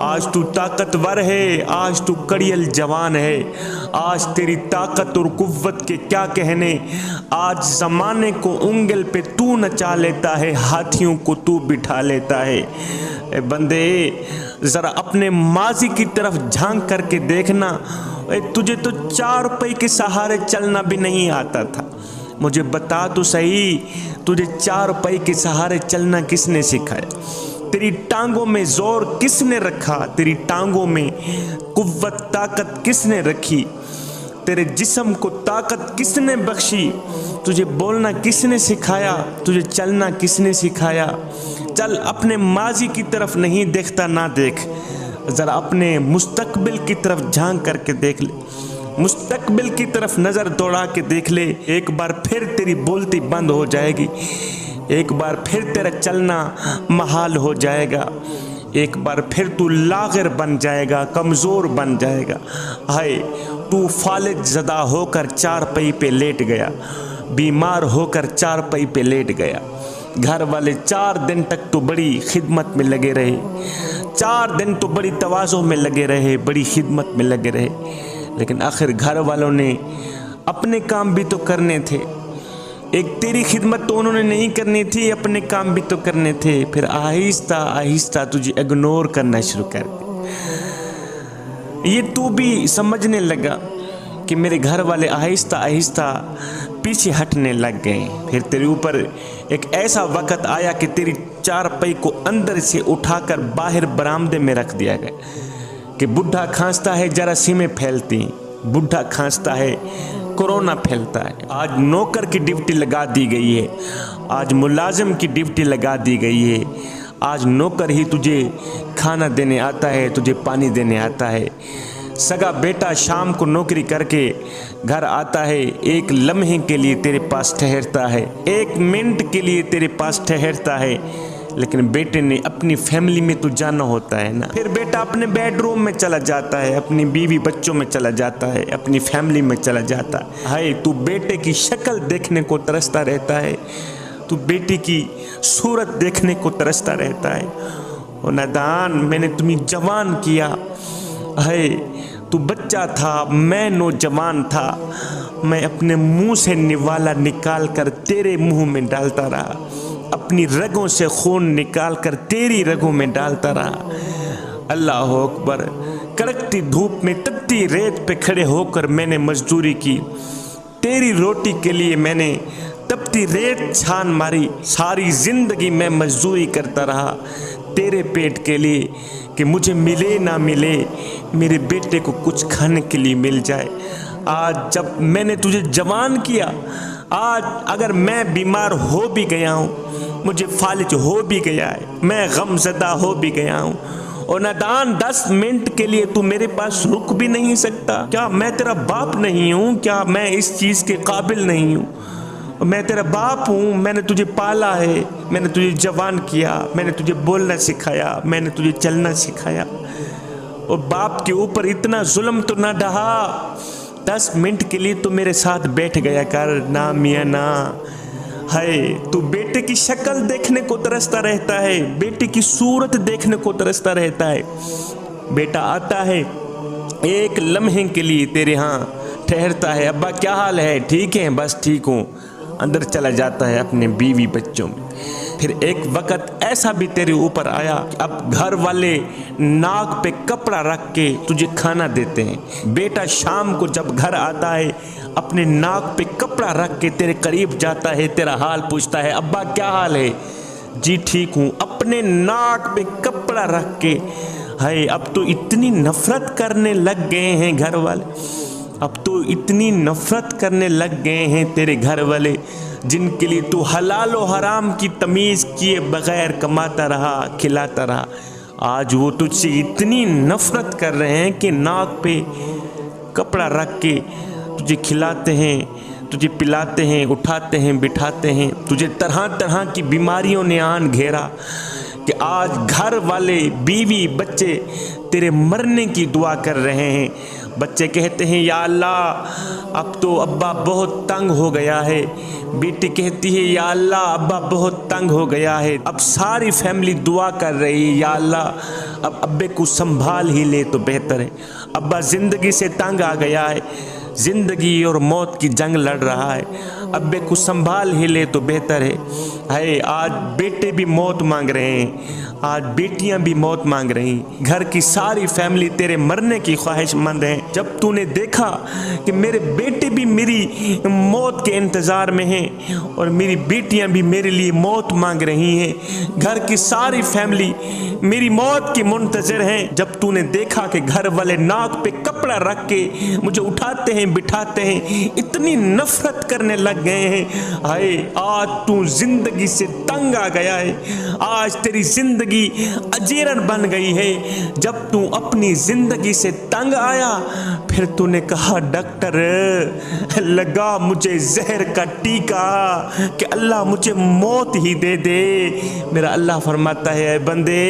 آج تو طاقتور ہے، آج تو کڑیل جوان ہے، آج تیری طاقت اور قوت کے کیا کہنے، آج زمانے کو انگل پہ تو نچا لیتا ہے، ہاتھیوں کو تو بٹھا لیتا ہے۔ اے بندے ذرا اپنے ماضی کی طرف جھانک کر کے دیکھنا، تجھے تو 4 پئی کے سہارے چلنا بھی نہیں آتا تھا، مجھے بتا تو صحیح تجھے 4 پئی کے سہارے چلنا کس نے سکھایا؟ تیری ٹانگوں میں زور کس نے رکھا؟ تیری ٹانگوں میں قوت طاقت کس نے رکھی؟ تیرے جسم کو طاقت کس نے بخشی؟ تجھے بولنا کس نے سکھایا؟ تجھے چلنا کس نے سکھایا؟ چل اپنے ماضی کی طرف نہیں دیکھتا نہ دیکھ، ذرا اپنے مستقبل کی طرف جھانک کر کے دیکھ لے، مستقبل کی طرف نظر دوڑا کے دیکھ لے، ایک بار پھر تیری بولتی بند ہو جائے گی، ایک بار پھر تیرا چلنا محال ہو جائے گا، ایک بار پھر تو لاغر بن جائے گا، کمزور بن جائے گا۔ ہائے تو فالج زدہ ہو کر 4 پئی پہ لیٹ گیا، بیمار ہو کر 4 پئی پہ لیٹ گیا، گھر والے 4 دن تک تو بڑی خدمت میں لگے رہے، 4 دن تو بڑی تواضع میں لگے رہے، بڑی خدمت میں لگے رہے، لیکن آخر گھر والوں نے اپنے کام بھی تو کرنے تھے، ایک تیری خدمت تو انہوں نے نہیں کرنی تھی، اپنے کام بھی تو کرنے تھے، پھر آہستہ آہستہ تجھے اگنور کرنا شروع کر دیا۔ یہ تو بھی سمجھنے لگا کہ میرے گھر والے آہستہ آہستہ پیچھے ہٹنے لگ گئے، پھر تیرے اوپر ایک ایسا وقت آیا کہ تیری 4 پئی کو اندر سے اٹھا کر باہر برآمدے میں رکھ دیا گیا کہ بڈھا کھانستا ہے جراثیمیں پھیلتی، بڈھا کھانستا ہے کورونا پھیلتا ہے۔ آج نوکر کی ڈیوٹی لگا دی گئی ہے، آج ملازم کی ڈیوٹی لگا دی گئی ہے، آج نوکر ہی تجھے کھانا دینے آتا ہے، تجھے پانی دینے آتا ہے، سگا بیٹا شام کو نوکری کر کے گھر آتا ہے، ایک لمحے کے لیے تیرے پاس ٹھہرتا ہے، 1 منٹ کے لیے تیرے پاس ٹھہرتا ہے، لیکن بیٹے نے اپنی فیملی میں تو جانا ہوتا ہے نا، پھر بیٹا اپنے بیڈ روم میں چلا جاتا ہے، اپنی بیوی بچوں میں چلا جاتا ہے، اپنی فیملی میں چلا جاتا ہے۔ ہائے تو بیٹے کی شکل دیکھنے کو ترستا رہتا ہے، تو بیٹی کی صورت دیکھنے کو ترستا رہتا ہے۔ او نادان، میں نے تمہیں جوان کیا، ہے تو بچہ تھا، میں نوجوان تھا، میں اپنے منہ سے نوالا نکال کر تیرے منہ میں ڈالتا رہا، اپنی رگوں سے خون نکال کر تیری رگوں میں ڈالتا رہا۔ اللہ اکبر، کڑکتی دھوپ میں تپتی ریت پہ کھڑے ہو کر میں نے مزدوری کی، تیری روٹی کے لیے میں نے تپتی ریت چھان ماری، ساری زندگی میں مزدوری کرتا رہا تیرے پیٹ کے لیے کہ مجھے ملے نہ ملے، میرے بیٹے کو کچھ کھانے کے لیے مل جائے۔ آج جب میں نے تجھے جوان کیا، آج اگر میں بیمار ہو بھی گیا ہوں، مجھے فالج ہو بھی گیا ہے، میں غم زدہ ہو بھی گیا ہوں، اور نادان 10 منٹ کے لیے تو میرے پاس رک بھی نہیں سکتا؟ کیا میں تیرا باپ نہیں ہوں؟ کیا میں اس چیز کے قابل نہیں ہوں؟ میں تیرا باپ ہوں، میں نے تجھے پالا ہے، میں نے تجھے جوان کیا، میں نے تجھے بولنا سکھایا، میں نے تجھے چلنا سکھایا، اور باپ کے اوپر اتنا ظلم تو نہ ڈھا، 10 منٹ کے لیے تو میرے ساتھ بیٹھ گیا کر نا میاں نا۔ ہے تو بیٹے کی شکل دیکھنے کو ترستا رہتا ہے، بیٹے کی صورت دیکھنے کو ترستا رہتا ہے، بیٹا آتا ہے 1 لمحے کے لیے تیرے ہاں ٹھہرتا ہے، ابا کیا حال ہے؟ ٹھیک ہے؟ بس ٹھیک ہوں، اندر چلا جاتا ہے اپنے بیوی بچوں میں۔ پھر ایک وقت ایسا بھی تیرے اوپر آیا کہ اب گھر والے ناک پہ کپڑا رکھ کے تجھے کھانا دیتے ہیں، بیٹا شام کو جب گھر آتا ہے اپنے ناک پہ کپڑا رکھ کے تیرے قریب جاتا ہے، تیرا حال پوچھتا ہے، ابا کیا حال ہے؟ جی ٹھیک ہوں، اپنے ناک پہ کپڑا رکھ کے۔ ہے اب تو اتنی نفرت کرنے لگ گئے ہیں گھر والے، اب تو اتنی نفرت کرنے لگ گئے ہیں تیرے گھر والے، جن کے لیے تو حلال و حرام کی تمیز کیے بغیر کماتا رہا، کھلاتا رہا، آج وہ تجھ سے اتنی نفرت کر رہے ہیں کہ ناک پہ کپڑا رکھ کے تجھے کھلاتے ہیں، تجھے پلاتے ہیں، اٹھاتے ہیں، بٹھاتے ہیں، تجھے طرح طرح کی بیماریوں نے آن گھیرا کہ آج گھر والے بیوی بچے تیرے مرنے کی دعا کر رہے ہیں، بچے کہتے ہیں یا اللہ اب تو ابا بہت تنگ ہو گیا ہے، بیٹی کہتی ہے یا اللہ ابا بہت تنگ ہو گیا ہے، اب ساری فیملی دعا کر رہی ہے یا اللہ اب ابے کو سنبھال ہی لے تو بہتر ہے، ابا زندگی سے تنگ آ گیا ہے، زندگی اور موت کی جنگ لڑ رہا ہے، ابے کو سنبھال ہی لے تو بہتر ہے۔ آج بیٹے بھی موت مانگ رہے ہیں، آج بیٹیاں بھی موت مانگ رہی ہیں، گھر کی ساری فیملی تیرے مرنے کی خواہش مند ہیں۔ جب تو نے دیکھا کہ میرے بیٹے بھی میری موت کے انتظار میں ہیں اور میری بیٹیاں بھی میرے لیے موت مانگ رہی ہیں، گھر کی ساری فیملی میری موت کی منتظر ہیں، جب تو نے دیکھا کہ گھر والے ناک پہ کپڑا رکھ کے مجھے اٹھاتے ہیں بٹھاتے ہیں، اتنی نفرت کرنے لگ گئے ہیں، آج تو زندگی سے تنگ آ گیا ہے، آج تیری زندگی اجیرن بن گئی ہے۔ جب تو اپنی زندگی سے تنگ آیا پھر تو نے کہا ڈاکٹر لگا مجھے زہر کا ٹیکا کہ اللہ مجھے موت ہی دے دے۔ میرا اللہ فرماتا ہے اے بندے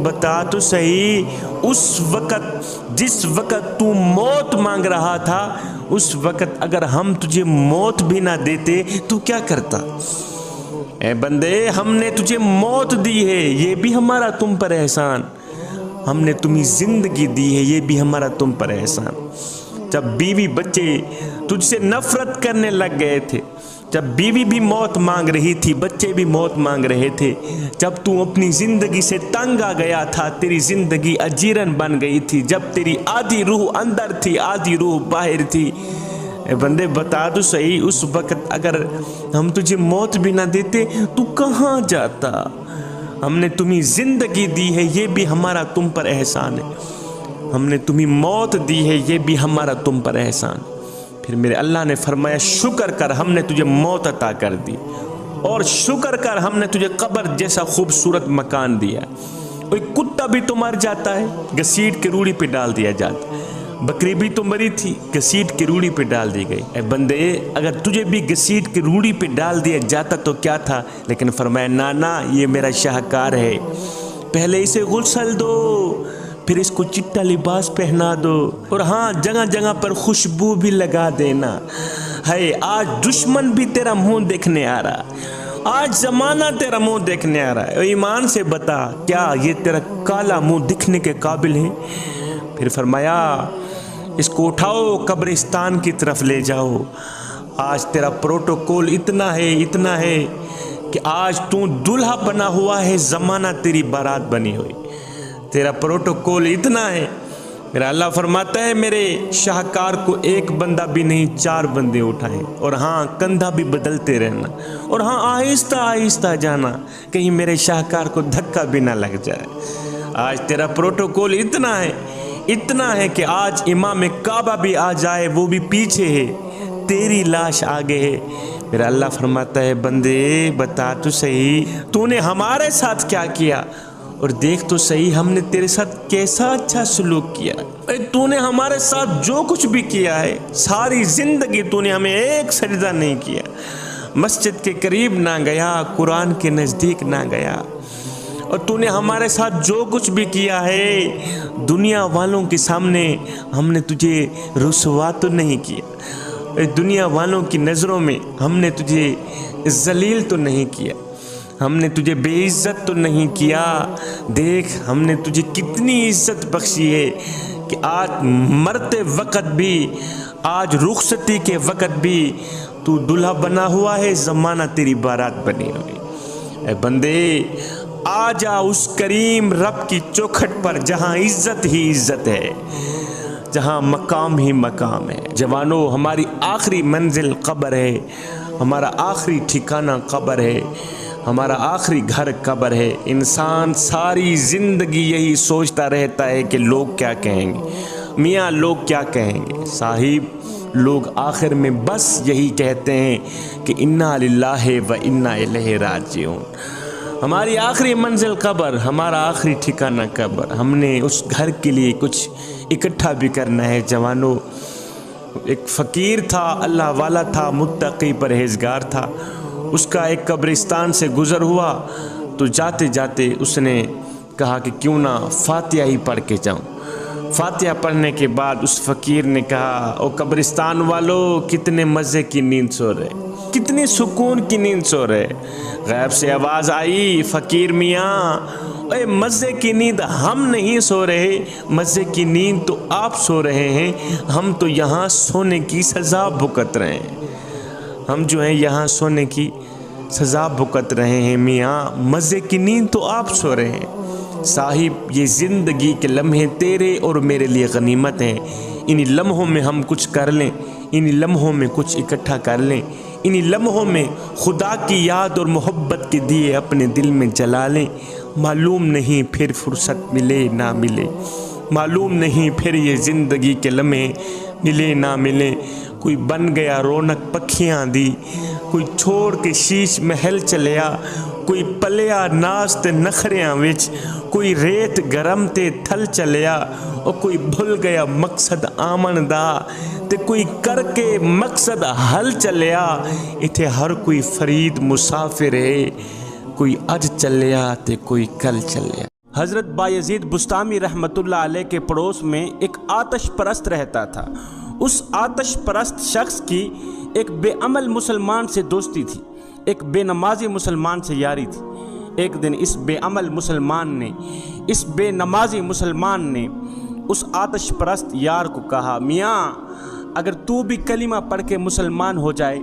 بتا تو صحیح، اس وقت جس وقت تو موت مانگ رہا تھا اس وقت اگر ہم تجھے موت بھی نہ دیتے تو کیا کرتا؟ اے بندے ہم نے تجھے موت دی ہے، یہ بھی ہمارا تم پر احسان، ہم نے تمہیں زندگی دی ہے، یہ بھی ہمارا تم پر احسان۔ جب بیوی بچے تجھ سے نفرت کرنے لگ گئے تھے، جب بیوی بھی موت مانگ رہی تھی، بچے بھی موت مانگ رہے تھے، جب تو اپنی زندگی سے تنگ آ گیا تھا، تیری زندگی اجیرن بن گئی تھی، جب تیری آدھی روح اندر تھی آدھی روح باہر تھی، اے بندے بتا تو صحیح اس وقت اگر ہم تجھے موت بھی نہ دیتے تو کہاں جاتا؟ ہم نے تمہیں زندگی دی ہے، یہ بھی ہمارا تم پر احسان ہے، ہم نے تمہیں موت دی ہے، یہ بھی ہمارا تم پر احسان۔ پھر میرے اللہ نے فرمایا شکر کر ہم نے تجھے موت عطا کر دی، اور شکر کر ہم نے تجھے قبر جیسا خوبصورت مکان دیا۔ کوئی کتا بھی تو مر جاتا ہے، گھسیٹ کے روڑی پہ ڈال دیا جاتا، بکری بھی تو مری تھی گھسیٹ کے روڑی پہ ڈال دی گئی۔ اے بندے اگر تجھے بھی گھسیٹ کے روڑی پہ ڈال دیا جاتا تو کیا تھا، لیکن فرمایا نانا یہ میرا شاہکار ہے، پہلے اسے غسل دو پھر اس کو چٹا لباس پہنا دو، اور ہاں جگہ جگہ پر خوشبو بھی لگا دینا۔ آج دشمن بھی تیرا منہ دیکھنے آ رہا، آج زمانہ تیرا منہ دیکھنے آ رہا ہے، ایمان سے بتا کیا یہ تیرا کالا منہ دکھنے کے قابل ہے؟ پھر فرمایا اس کو اٹھاؤ قبرستان کی طرف لے جاؤ، آج تیرا پروٹوکول اتنا ہے کہ آج تو دلہا بنا ہوا ہے، زمانہ تیری بارات بنی ہوئی، تیرا پروٹوکول اتنا ہے۔ میرا اللہ فرماتا ہے میرے شاہکار کو ایک بندہ بھی نہیں 4 بندے اٹھائیں، اور ہاں کندھا بھی بدلتے رہنا، اور ہاں آہستہ آہستہ جانا کہیں میرے شاہکار کو دھکا بھی نہ لگ جائے۔ آج تیرا پروٹوکول اتنا ہے کہ آج امام کعبہ بھی آ جائے وہ بھی پیچھے ہے، تیری لاش آگے ہے۔ میرا اللہ فرماتا ہے بندے بتا تو صحیح تو نے ہمارے ساتھ کیا کیا، اور دیکھ تو صحیح ہم نے تیرے ساتھ کیسا اچھا سلوک کیا۔ تو نے ہمارے ساتھ جو کچھ بھی کیا ہے، ساری زندگی تو نے ہمیں ایک سجدہ نہیں کیا، مسجد کے قریب نہ گیا، قرآن کے نزدیک نہ گیا، اور تو نے ہمارے ساتھ جو کچھ بھی کیا ہے دنیا والوں کے سامنے ہم نے تجھے رسوا تو نہیں کیا، دنیا والوں کی نظروں میں ہم نے تجھے ذلیل تو نہیں کیا، ہم نے تجھے بے عزت تو نہیں کیا۔ دیکھ ہم نے تجھے کتنی عزت بخشی ہے کہ آج مرتے وقت بھی، آج رخصتی کے وقت بھی تو دلہا بنا ہوا ہے، زمانہ تیری بارات بنی ہوئی۔ اے بندے آ جا اس کریم رب کی چوکھٹ پر جہاں عزت ہی عزت ہے، جہاں مقام ہی مقام ہے۔ جوانو ہماری آخری منزل قبر ہے، ہمارا آخری ٹھکانہ قبر ہے، ہمارا آخری گھر قبر ہے۔ انسان ساری زندگی یہی سوچتا رہتا ہے کہ لوگ کیا کہیں گے، میاں لوگ کیا کہیں گے۔ صاحب لوگ آخر میں بس یہی کہتے ہیں کہ انا للہ و انا الیہ راجعون۔ ہماری آخری منزل قبر، ہمارا آخری ٹھکانہ قبر، ہم نے اس گھر کے لیے کچھ اکٹھا بھی کرنا ہے۔ جوانو ایک فقیر تھا، اللہ والا تھا، متقی پرہیزگار تھا، اس کا ایک قبرستان سے گزر ہوا تو جاتے جاتے اس نے کہا کہ کیوں نہ فاتحہ ہی پڑھ کے جاؤں۔ فاتحہ پڑھنے کے بعد اس فقیر نے کہا او قبرستان والو کتنے مزے کی نیند سو رہے، کتنی سکون کی نیند سو رہے۔ غیب سے آواز آئی فقیر میاں اے مزے کی نیند ہم نہیں سو رہے، مزے کی نیند تو آپ سو رہے ہیں، ہم تو یہاں سونے کی سزا بھگت رہے ہیں، ہم جو ہیں یہاں سونے کی سزا بھگت رہے ہیں میاں، مزے کی نیند تو آپ سو رہے ہیں۔ صاحب یہ زندگی کے لمحے تیرے اور میرے لیے غنیمت ہیں، انہی لمحوں میں ہم کچھ کر لیں، انہی لمحوں میں کچھ اکٹھا کر لیں، انہی لمحوں میں خدا کی یاد اور محبت کے دیے اپنے دل میں جلا لیں۔ معلوم نہیں پھر فرصت ملے نہ ملے، معلوم نہیں پھر یہ زندگی کے لمحے ملے نہ ملے۔ کوئی بن گیا رونق پکھیاں دی، کوئی چھوڑ کے شیش محل چلیا، کوئی پلیا ناز تے نخریاں وچ، کوئی ریت گرم تے تھل چلیا، اور کوئی بھول گیا مقصد آمن دا تے کوئی کر کے مقصد حل چلیا۔ اتھے ہر کوئی فرید مسافر ہے، کوئی اج چلیا تے کوئی کل چلیا۔ حضرت بایزید بستامی رحمت اللہ علیہ کے پڑوس میں ایک آتش پرست رہتا تھا۔ اس آتش پرست شخص کی ایک بے عمل مسلمان سے دوستی تھی، ایک بے نمازی مسلمان سے یاری تھی۔ ایک دن اس بے عمل مسلمان نے، اس بے نمازی مسلمان نے اس آتش پرست یار کو کہا میاں اگر تو بھی کلمہ پڑھ کے مسلمان ہو جائے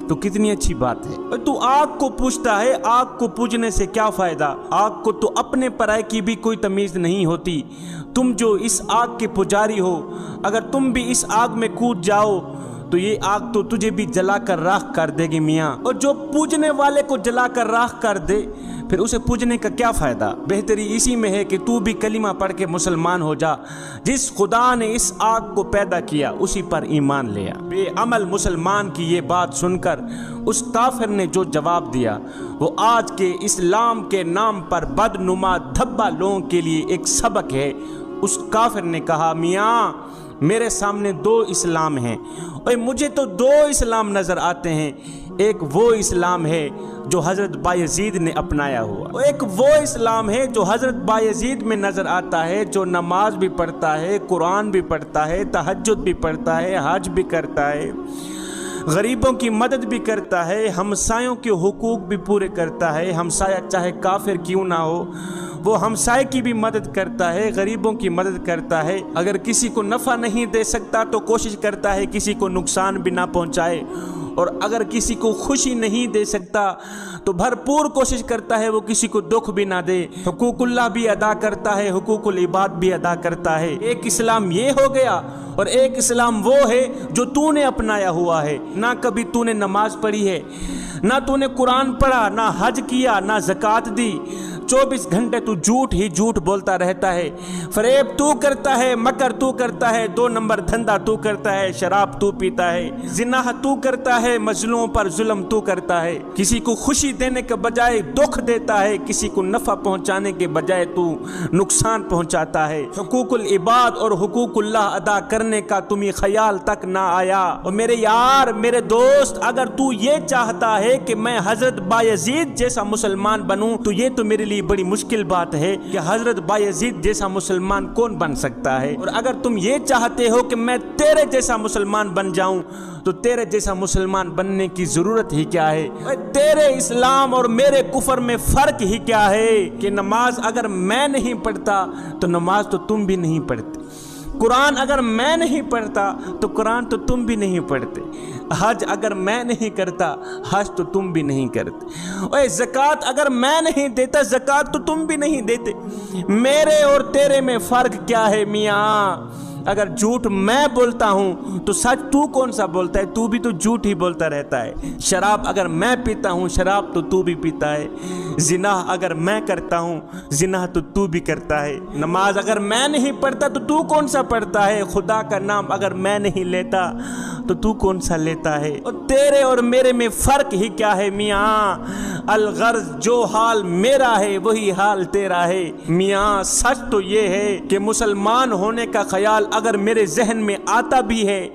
تو کتنی اچھی بات ہے۔ تو آگ کو پوجتا ہے، آگ کو پوجنے سے کیا فائدہ؟ آگ کو تو اپنے پرائے کی بھی کوئی تمیز نہیں ہوتی۔ تم جو اس آگ کے پجاری ہو، اگر تم بھی اس آگ میں کود جاؤ تو یہ آگ تو تجھے بھی جلا کر راکھ کر دے گی میاں، اور جو پوجنے والے کو جلا کر راکھ کر دے پھر اسے پوجنے کا کیا فائدہ؟ بہتری اسی میں ہے کہ تو بھی کلمہ پڑھ کے مسلمان ہو جا۔ جس خدا نے اس آگ کو پیدا کیا اسی پر ایمان لیا۔ بے عمل مسلمان کی یہ بات سن کر اس کافر نے جو جواب دیا وہ آج کے اسلام کے نام پر بدنما دھبا لوگوں کے لیے ایک سبق ہے۔ اس کافر نے کہا میاں میرے سامنے دو اسلام ہیں، اور مجھے تو دو اسلام نظر آتے ہیں۔ ایک وہ اسلام ہے جو حضرت بایزید نے اپنایا ہوا، ایک وہ اسلام ہے جو حضرت بایزید میں نظر آتا ہے، جو نماز بھی پڑھتا ہے، قرآن بھی پڑھتا ہے، تہجد بھی پڑھتا ہے، حج بھی کرتا ہے، غریبوں کی مدد بھی کرتا ہے، ہمسایوں کے حقوق بھی پورے کرتا ہے۔ ہمسایہ چاہے کافر کیوں نہ ہو وہ ہمسائے کی بھی مدد کرتا ہے، غریبوں کی مدد کرتا ہے۔ اگر کسی کو نفع نہیں دے سکتا تو کوشش کرتا ہے کسی کو نقصان بھی نہ پہنچائے، اور اگر کسی کو خوشی نہیں دے سکتا تو بھرپور کوشش کرتا ہے وہ کسی کو دکھ بھی نہ دے۔ حقوق اللہ بھی ادا کرتا ہے، حقوق العباد بھی ادا کرتا ہے۔ ایک اسلام یہ ہو گیا، اور ایک اسلام وہ ہے جو تو نے اپنایا ہوا ہے۔ نہ کبھی تو نے نماز پڑھی ہے، نہ تو نے قرآن پڑھا، نہ حج کیا، نہ زکوٰۃ دی۔ 24 گھنٹے تو جھوٹ ہی جھوٹ بولتا رہتا ہے، فریب تو کرتا ہے، مکر تو کرتا ہے، 2 نمبر دھندا تو کرتا ہے، شراب تو پیتا ہے، زنا تو کرتا ہے، مظلوموں پر ظلم تو کرتا ہے، کسی کو خوشی دینے کے بجائے دکھ دیتا ہے، کسی کو نفع پہنچانے کے بجائے تو نقصان پہنچاتا ہے۔ حقوق العباد اور حقوق اللہ ادا کرنے کا تمہیں خیال تک نہ آیا۔ اور میرے یار، میرے دوست، اگر تو یہ چاہتا ہے کہ میں حضرت بایزید جیسا مسلمان بنوں تو یہ تو میرے لیے بڑی مشکل بات ہے کہ حضرت بایزید جیسا مسلمان کون بن سکتا ہے۔ اور اگر تم یہ چاہتے ہو کہ میں تیرے جیسا مسلمان بن جاؤں تو تیرے جیسا مسلمان بننے کی ضرورت ہی کیا ہے؟ تیرے اسلام اور میرے کفر میں فرق ہی کیا ہے کہ نماز اگر میں نہیں پڑھتا تو نماز تو تم بھی نہیں پڑھتے، قرآن اگر میں نہیں پڑھتا تو قرآن تو تم بھی نہیں پڑھتے، حج اگر میں نہیں کرتا حج تو تم بھی نہیں کرتے، اور زکوٰۃ اگر میں نہیں دیتا زکوٰۃ تو تم بھی نہیں دیتے۔ میرے اور تیرے میں فرق کیا ہے میاں؟ اگر جھوٹ میں بولتا ہوں تو سچ تو کون سا بولتا ہے؟ تو بھی تو جھوٹ ہی بولتا رہتا ہے۔ شراب اگر میں پیتا ہوں شراب تو بھی پیتا ہے۔ زنا اگر میں کرتا ہوں زنا تو بھی کرتا ہے۔ نماز اگر میں نہیں پڑھتا تو کون سا پڑھتا ہے؟ خدا کا نام اگر میں نہیں لیتا تو کون سا لیتا ہے؟ اور تیرے اور میرے میں فرق ہی کیا ہے میاں؟ الغرض جو حال میرا ہے وہی حال تیرا ہے میاں۔ سچ تو یہ ہے کہ مسلمان ہونے کا خیال اگر میرے ذہن میں آتا بھی ہے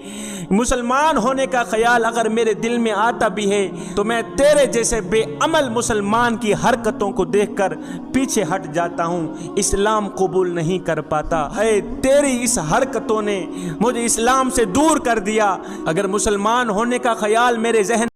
مسلمان ہونے کا خیال اگر میرے دل میں آتا بھی ہے تو میں تیرے جیسے بے عمل مسلمان کی حرکتوں کو دیکھ کر پیچھے ہٹ جاتا ہوں، اسلام قبول نہیں کر پاتا ہے۔ تیری اس حرکتوں نے مجھے اسلام سے دور کر دیا۔ اگر مسلمان ہونے کا خیال میرے ذہن